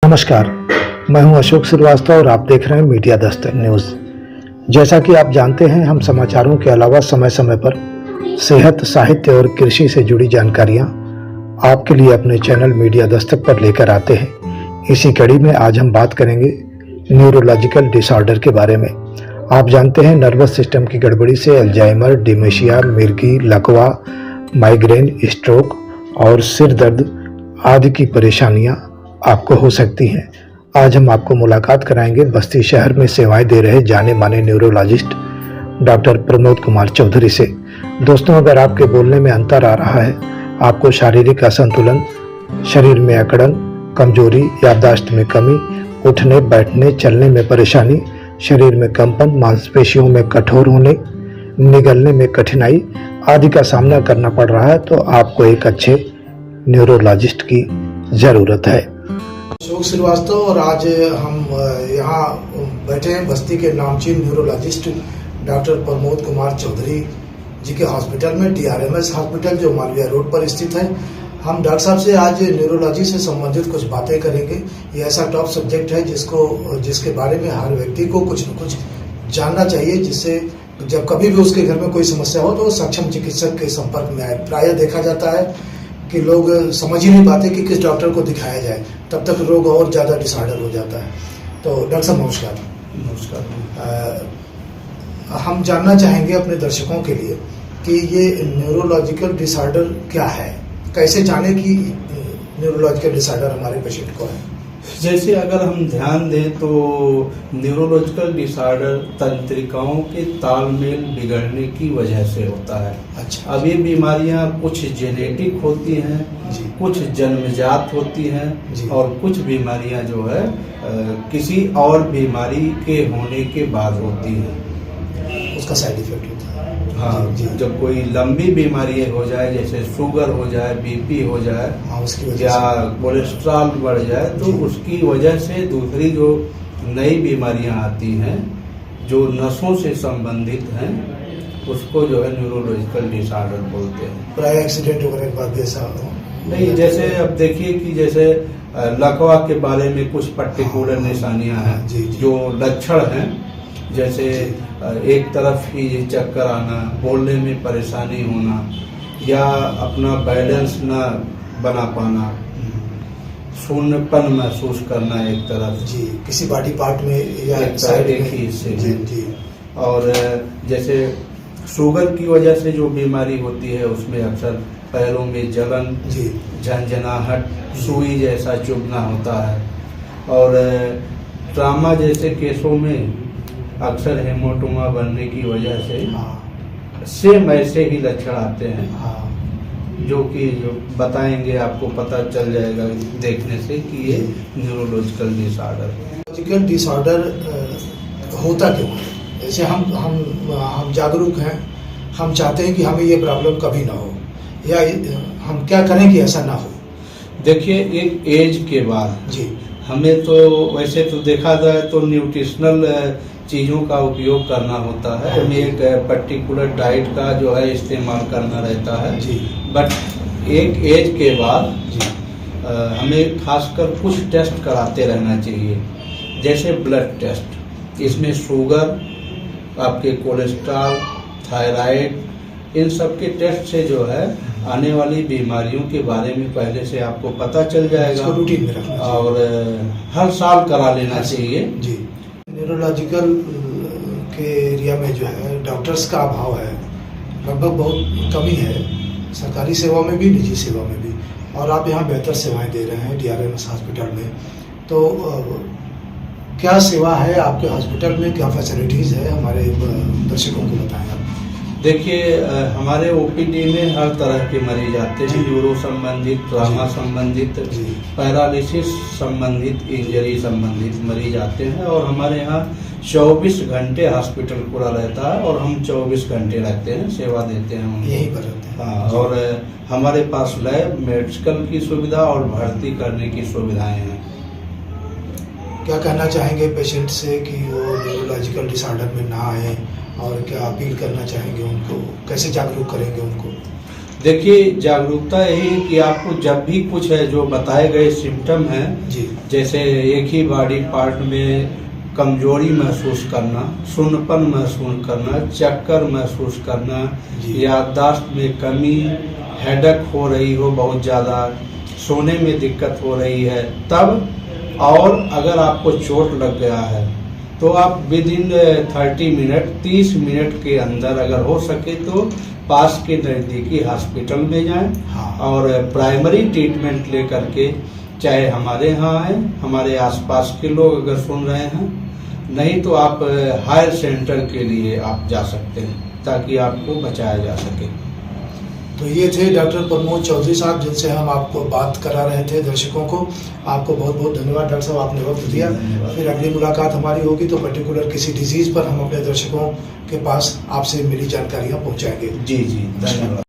नमस्कार, मैं हूं अशोक श्रीवास्तव और आप देख रहे हैं मीडिया दस्तक न्यूज़। जैसा कि आप जानते हैं, हम समाचारों के अलावा समय समय पर सेहत, साहित्य और कृषि से जुड़ी जानकारियां आपके लिए अपने चैनल मीडिया दस्तक पर लेकर आते हैं। इसी कड़ी में आज हम बात करेंगे न्यूरोलॉजिकल डिसऑर्डर के बारे में। आप जानते हैं, नर्वस सिस्टम की गड़बड़ी से अल्जाइमर, डिमेंशिया, मिर्गी, लकवा, माइग्रेन, स्ट्रोक और सिर दर्द आदि की परेशानियां आपको हो सकती हैं। आज हम आपको मुलाकात कराएंगे बस्ती शहर में सेवाएं दे रहे जाने माने न्यूरोलॉजिस्ट डॉक्टर प्रमोद कुमार चौधरी से। दोस्तों, अगर आपके बोलने में अंतर आ रहा है, आपको शारीरिक असंतुलन, शरीर में अकड़न, कमजोरी, याददाश्त में कमी, उठने बैठने चलने में परेशानी, शरीर में कंपन, मांसपेशियों में कठोर होने, निगलने में कठिनाई आदि का सामना करना पड़ रहा है, तो आपको एक अच्छे न्यूरोलॉजिस्ट की ज़रूरत है। अशोक श्रीवास्तव और आज हम यहाँ बैठे हैं बस्ती के नामचीन न्यूरोलॉजिस्ट डॉक्टर प्रमोद कुमार चौधरी जी के हॉस्पिटल में, DRMS हॉस्पिटल जो मालवीय रोड पर स्थित है। हम डॉक्टर साहब से आज न्यूरोलॉजी से संबंधित कुछ बातें करेंगे। ये ऐसा टॉप सब्जेक्ट है जिसके बारे में हर व्यक्ति को कुछ न कुछ जानना चाहिए, जिससे जब कभी भी उसके घर में कोई समस्या हो तो सक्षम चिकित्सक के संपर्क में आए। प्रायः देखा जाता है कि लोग समझ ही नहीं पाते कि किस डॉक्टर को दिखाया जाए, तब तक रोग और ज़्यादा डिसऑर्डर हो जाता है। तो डॉक्टर साहब नमस्कार। नमस्कार। हम जानना चाहेंगे अपने दर्शकों के लिए कि ये न्यूरोलॉजिकल डिसऑर्डर क्या है, कैसे जाने कि न्यूरोलॉजिकल डिसऑर्डर हमारे पेशेंट को है। जैसे अगर हम ध्यान दें तो न्यूरोलॉजिकल डिसऑर्डर तंत्रिकाओं के तालमेल बिगड़ने की वजह से होता है। अच्छा। अब ये बीमारियां कुछ जेनेटिक होती हैं, कुछ जन्मजात होती हैं और कुछ बीमारियां जो है किसी और बीमारी के होने के बाद होती हैं, उसका साइड इफेक्ट होता है। हाँ जी। जब कोई लंबी बीमारी हो जाए, जैसे शुगर हो जाए, BP हो जाए, हाँ, उसकी वजह या कोलेस्ट्रॉल बढ़ जाए, तो उसकी वजह से दूसरी जो नई बीमारियां आती हैं जो नसों से संबंधित हैं, उसको जो है न्यूरोलॉजिकल डिसऑर्डर बोलते हैं। प्राय एक्सीडेंट वगैरह के बाद ऐसा नहीं, जैसे अब देखिए कि जैसे लकवा के बारे में कुछ पर्टिकुलर निशानियां हैं जो लक्षण हैं, जैसे एक तरफ ही चक्कर आना, बोलने में परेशानी होना, या अपना बैलेंस न बना पाना, शून्यपन महसूस करना एक तरफ जी, किसी बॉडी पार्ट में या एक ही हिस्से में जी। और जैसे शुगर की वजह से जो बीमारी होती है उसमें अक्सर पैरों में जलन, झंझनाहट, सुई जैसा चुभना होता है। और ट्रामा जैसे केसों में अक्सर हेमोटोमा बनने की वजह से सेम ऐसे ही लक्षण आते हैं, जो बताएंगे, आपको पता चल जाएगा देखने से कि ये न्यूरोलॉजिकल डिसऑर्डर है। न्यूरोलॉजिकल डिसऑर्डर होता क्यों है? जैसे हम जागरूक हैं, हम चाहते हैं कि हमें ये प्रॉब्लम कभी ना हो, या हम क्या करें कि ऐसा ना हो? देखिए, एक एज के बाद जी हमें तो वैसे तो देखा जाए तो न्यूट्रिशनल चीज़ों का उपयोग करना होता है, हमें एक पर्टिकुलर डाइट का जो है इस्तेमाल करना रहता है जी। बट एक एज के बाद हमें खासकर कुछ टेस्ट कराते रहना चाहिए, जैसे ब्लड टेस्ट। इसमें शुगर, आपके कोलेस्ट्रॉल, थायराइड, इन सब के टेस्ट से जो है आने वाली बीमारियों के बारे में पहले से आपको पता चल जाएगा, रूटीन में रखना चाहिए और हर साल करा लेना चाहिए जी। न्यूरोलॉजिकल के एरिया में जो है डॉक्टर्स का अभाव है, लगभग बहुत कमी है, सरकारी सेवा में भी, निजी सेवा में भी। और आप यहाँ बेहतर सेवाएं दे रहे हैं DRMS हॉस्पिटल में, तो क्या सेवा है आपके हॉस्पिटल में, क्या फैसिलिटीज़ है, हमारे दर्शकों को बताएं आप। देखिए, हमारे OPD में हर तरह के मरीज आते हैं, न्यूरो संबंधित, ट्रामा संबंधित, पैरालिसिस संबंधित, इंजरी संबंधित मरीज आते हैं। और हमारे यहाँ 24 घंटे हॉस्पिटल खुला रहता है और हम 24 घंटे रहते हैं, सेवा देते हैं उनको। यहीं पर रहते हैं। हाँ, और हमारे पास लैब, मेडिकल की सुविधा और भर्ती करने की सुविधाएं हैं। क्या कहना चाहेंगे पेशेंट से कि वो न्यूरोलॉजिकल डिसऑर्डर में ना आए, और क्या अपील करना चाहेंगे उनको, कैसे जागरूक करेंगे उनको? देखिए, जागरूकता यही है कि आपको जब भी कुछ है जो बताए गए सिम्टम हैं, जी जैसे एक ही बॉडी पार्ट में कमजोरी महसूस करना, सुन्नपन महसूस करना, चक्कर महसूस करना, जी। याददाश्त में कमी, हेडेक हो रही हो बहुत ज़्यादा, सोने में दिक्कत हो रही है, तब और अगर आपको चोट लग गया है तो आप विद इन 30 मिनट के अंदर अगर हो सके तो पास के नज़दीकी हॉस्पिटल में जाएं हाँ। और प्राइमरी ट्रीटमेंट लेकर के, चाहे हमारे यहाँ आए, हमारे आसपास के लोग अगर सुन रहे हैं, नहीं तो आप हायर सेंटर के लिए आप जा सकते हैं ताकि आपको बचाया जा सके। तो ये थे डॉक्टर प्रमोद चौधरी साहब, जिनसे हम आपको बात करा रहे थे दर्शकों को। आपको बहुत बहुत धन्यवाद डॉक्टर साहब, आपने वक्त दिया। फिर अगली मुलाकात हमारी होगी तो पर्टिकुलर किसी डिजीज़ पर हम अपने दर्शकों के पास आपसे मिली जानकारियाँ पहुँचाएंगे। जी जी, धन्यवाद।